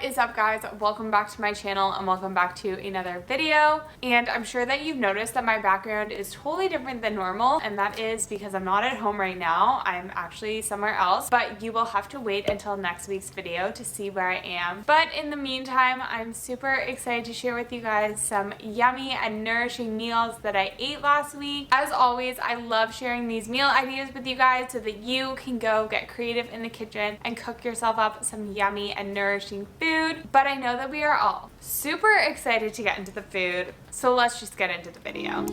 is up, guys? Welcome back to my channel and welcome back to another video. And I'm sure that you've noticed that my background is totally different than normal, and that is because I'm not at home right now. I'm actually somewhere else, but you will have to wait until next week's video to see where I am. But in the meantime, I'm super excited to share with you guys some yummy and nourishing meals that I ate last week. As always, I love sharing these meal ideas with you guys so that you can go get creative in the kitchen and cook yourself up some yummy and nourishing food. But I know that we are all super excited to get into the food, so let's just get into the video.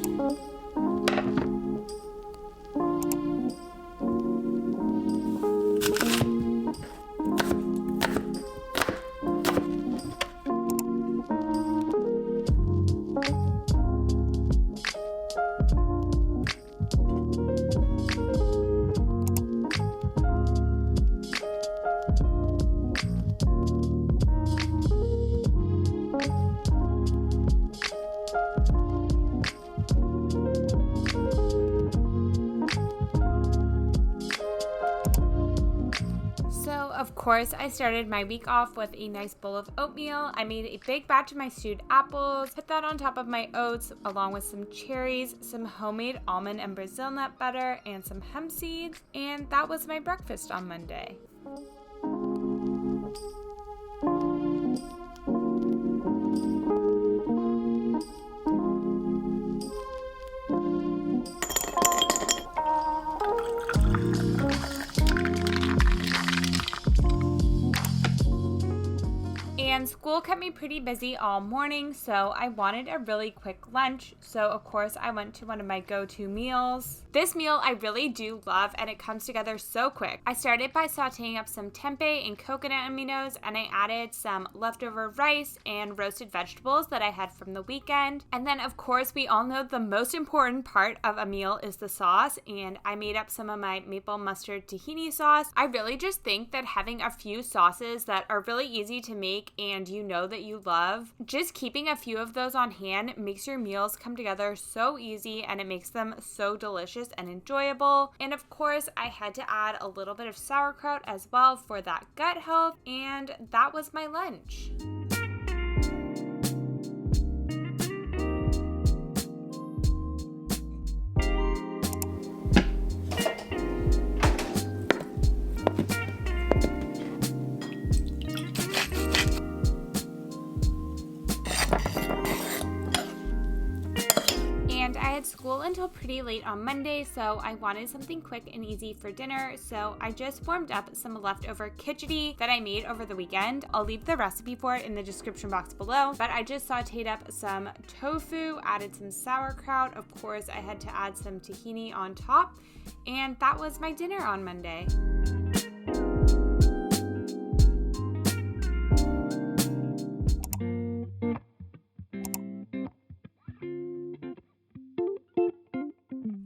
Of course, I started my week off with a nice bowl of oatmeal. I made a big batch of my stewed apples, put that on top of my oats along with some cherries, some homemade almond and Brazil nut butter, and some hemp seeds, and that was my breakfast on Monday. And school kept me pretty busy all morning, so I wanted a really quick lunch. So of course I went to one of my go-to meals. This meal I really do love, and it comes together so quick. I started by sauteing up some tempeh and coconut aminos, and I added some leftover rice and roasted vegetables that I had from the weekend. And then of course we all know the most important part of a meal is the sauce, and I made up some of my maple mustard tahini sauce. I really just think that having a few sauces that are really easy to make and you know that you love, just keeping a few of those on hand makes your meals come together so easy, and it makes them so delicious and enjoyable. And of course I had to add a little bit of sauerkraut as well for that gut health, and that was my lunch. I had school until pretty late on Monday, so I wanted something quick and easy for dinner, so I just warmed up some leftover khichdi that I made over the weekend. I'll leave the recipe for it in the description box below, but I just sauteed up some tofu, added some sauerkraut, of course I had to add some tahini on top, and that was my dinner on Monday.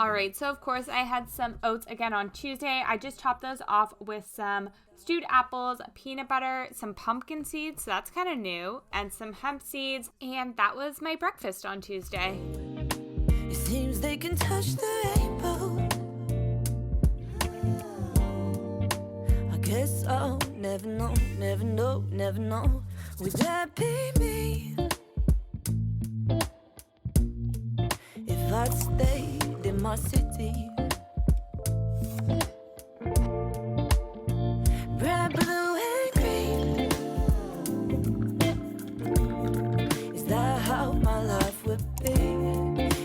Alright, so of course I had some oats again on Tuesday. I just topped those off with some stewed apples, peanut butter, some pumpkin seeds, so that's kind of new, and some hemp seeds, and that was my breakfast on Tuesday. It seems they can touch the rainbow. I guess I'll never know, never know, never know. Would that be me? If I'd stayed in my city, red, blue, and green. Is that how my life would be?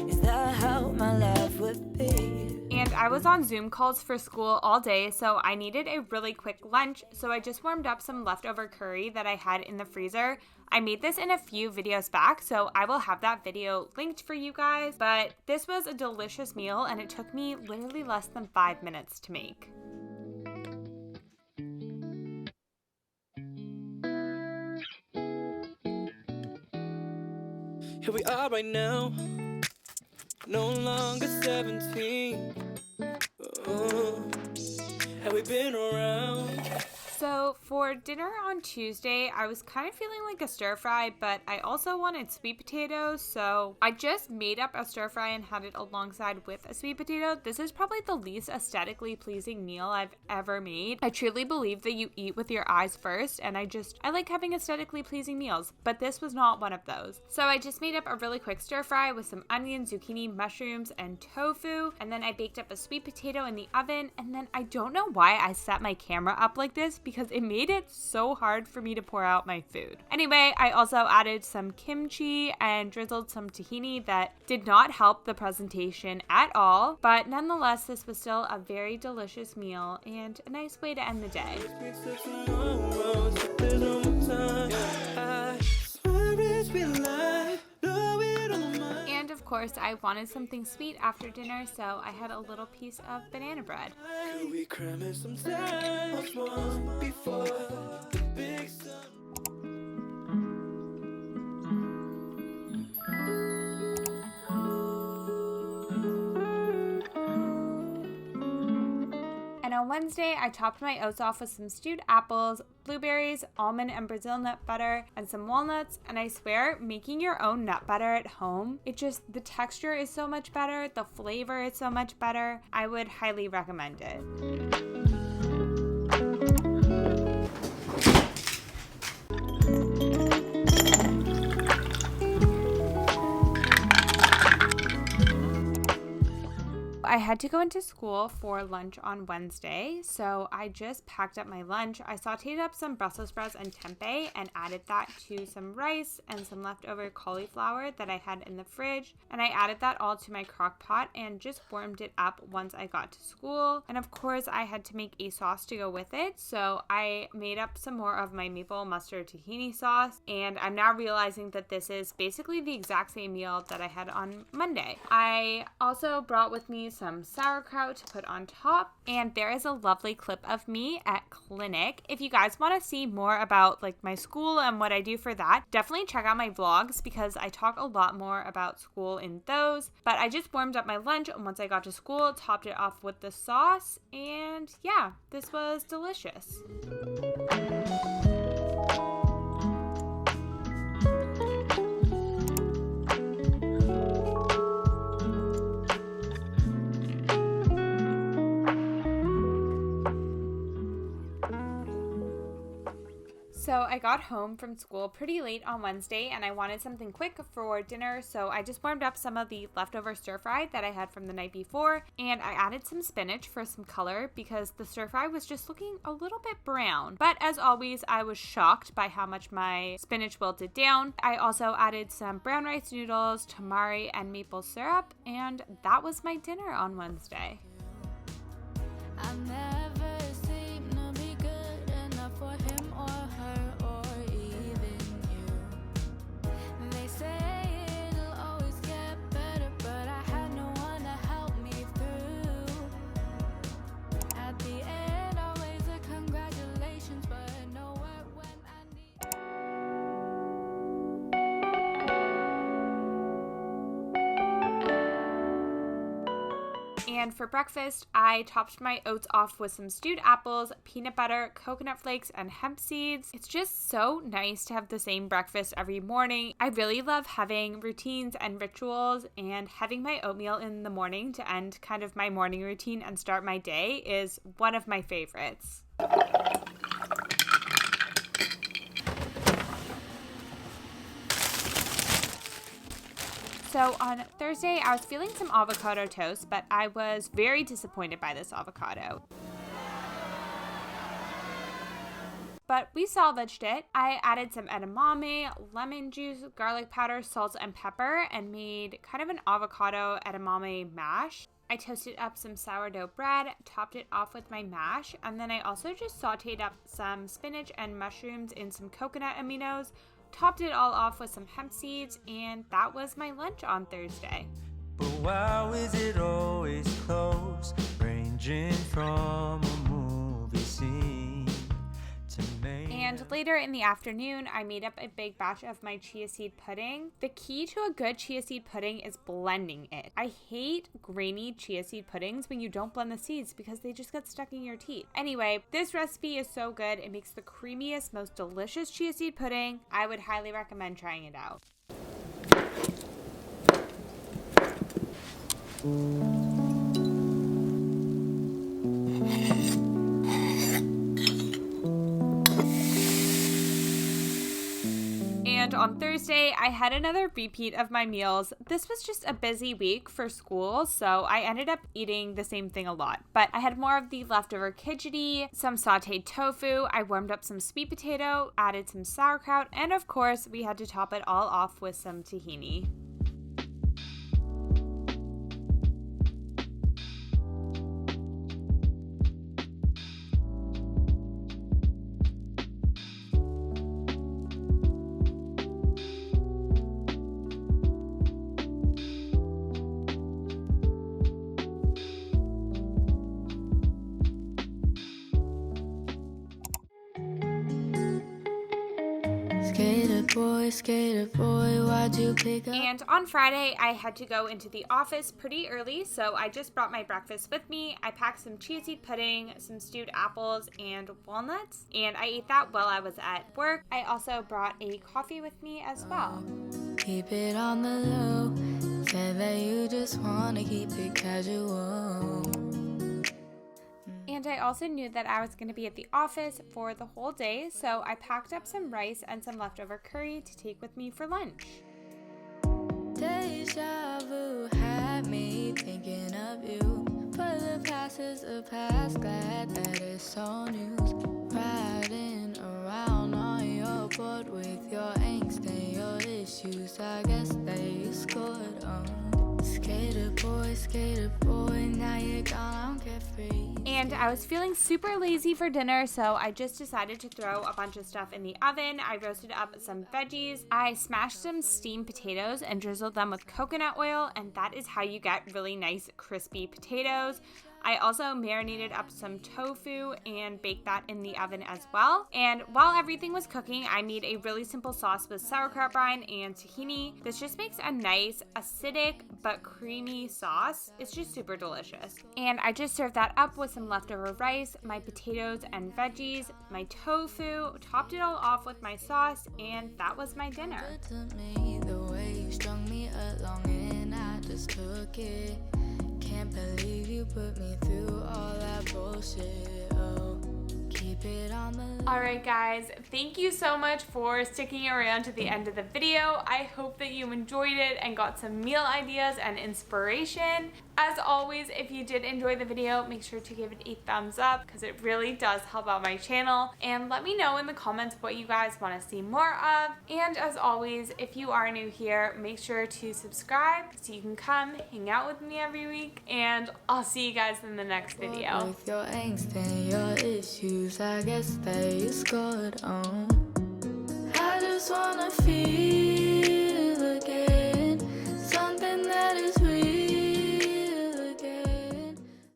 Is that how my life would be? And I was on Zoom calls for school all day, so I needed a really quick lunch, so I just warmed up some leftover curry that I had in the freezer. I made this in a few videos back, so I will have that video linked for you guys, but this was a delicious meal and it took me literally less than 5 minutes to make. Here we are right now, no longer 17. Have we been around? So For dinner on Tuesday, I was kind of feeling like a stir fry, but I also wanted sweet potatoes, so I just made up a stir fry and had it alongside with a sweet potato. This is probably the least aesthetically pleasing meal I've ever made. I truly believe that you eat with your eyes first, and I like having aesthetically pleasing meals, but this was not one of those. So I just made up a really quick stir fry with some onions, zucchini, mushrooms, and tofu, and then I baked up a sweet potato in the oven, and then I don't know why I set my camera up like this because it made it so hard for me to pour out my food. Anyway, I also added some kimchi and drizzled some tahini that did not help the presentation at all, but nonetheless, this was still a very delicious meal and a nice way to end the day. And of course, I wanted something sweet after dinner, so I had a little piece of banana bread. Could we cram in some time before the big sun? And on Wednesday, I topped my oats off with some stewed apples, blueberries, almond and Brazil nut butter, and some walnuts. And I swear, making your own nut butter at home, the texture is so much better, the flavor is so much better. I would highly recommend it. I had to go into school for lunch on Wednesday, so I just packed up my lunch. I sauteed up some Brussels sprouts and tempeh and added that to some rice and some leftover cauliflower that I had in the fridge. And I added that all to my crock pot and just warmed it up once I got to school. And of course, I had to make a sauce to go with it, so I made up some more of my maple mustard tahini sauce. And I'm now realizing that this is basically the exact same meal that I had on Monday. I also brought with me some sauerkraut to put on top, and there is a lovely clip of me at clinic. If you guys want to see more about like my school and what I do for that, definitely check out my vlogs because I talk a lot more about school in those. But I just warmed up my lunch once I got to school, topped it off with the sauce, and yeah, this was delicious. So I got home from school pretty late on Wednesday and I wanted something quick for dinner, so I just warmed up some of the leftover stir fry that I had from the night before, and I added some spinach for some color because the stir fry was just looking a little bit brown. But as always, I was shocked by how much my spinach wilted down. I also added some brown rice noodles, tamari, and maple syrup, and that was my dinner on Wednesday. I never seem to be good enough for him or her or even you. They say it'll always get better, but I had no one to help me through. At the end, always a congratulations, but nowhere when I need. And for breakfast, I topped my oats off with some stewed apples, peanut butter, coconut flakes, and hemp seeds. It's just so nice to have the same breakfast every morning. I really love having routines and rituals, and having my oatmeal in the morning to end kind of my morning routine and start my day is one of my favorites. So on Thursday, I was feeling some avocado toast, but I was very disappointed by this avocado. But we salvaged it. I added some edamame, lemon juice, garlic powder, salt, and pepper, and made kind of an avocado edamame mash. I toasted up some sourdough bread, topped it off with my mash, and then I also just sauteed up some spinach and mushrooms in some coconut aminos, topped it all off with some hemp seeds, and that was my lunch on Thursday. But why is it always close, ranging from a movie scene to main? And And later in the afternoon, I made up a big batch of my chia seed pudding. The key to a good chia seed pudding is blending it. I hate grainy chia seed puddings when you don't blend the seeds because they just get stuck in your teeth. Anyway, this recipe is so good. It makes the creamiest, most delicious chia seed pudding. I would highly recommend trying it out. And on Thursday, I had another repeat of my meals. This was just a busy week for school, so I ended up eating the same thing a lot. But I had more of the leftover khichdi, some sauteed tofu, I warmed up some sweet potato, added some sauerkraut, and of course, we had to top it all off with some tahini. Skater boy, why'd you pick up? And on Friday, I had to go into the office pretty early, so I just brought my breakfast with me. I packed some chia seed pudding, some stewed apples, and walnuts, and I ate that while I was at work. I also brought a coffee with me as well. Keep it on the low. Say that you just wanna keep it casual. And I also knew that I was going to be at the office for the whole day, so I packed up some rice and some leftover curry to take with me for lunch. Deja vu had me thinking of you. But the past is the past, glad that it's all news. Riding around on your board with your angst and your issues, I guess they scored on. Skater boy, now you're gone, I'm carefree. And I was feeling super lazy for dinner, so I just decided to throw a bunch of stuff in the oven. I roasted up some veggies. I smashed some steamed potatoes and drizzled them with coconut oil, and that is how you get really nice crispy potatoes. I also marinated up some tofu and baked that in the oven as well. And while everything was cooking, I made a really simple sauce with sauerkraut brine and tahini. This just makes a nice acidic but creamy sauce. It's just super delicious. And I just served that up with some leftover rice, my potatoes and veggies, my tofu, topped it all off with my sauce, and that was my dinner. To me, the way you strung me along and I just took it. Can't believe you put me through all that bullshit. Oh, keep it on the. Alright guys, thank you so much for sticking around to the end of the video. I hope that you enjoyed it and got some meal ideas and inspiration. As always, if you did enjoy the video, make sure to give it a thumbs up because it really does help out my channel. And let me know in the comments what you guys want to see more of. And as always, if you are new here, make sure to subscribe so you can come hang out with me every week. And I'll see you guys in the next video. With your angst and your issues, I guess they scored on. I just wanna feel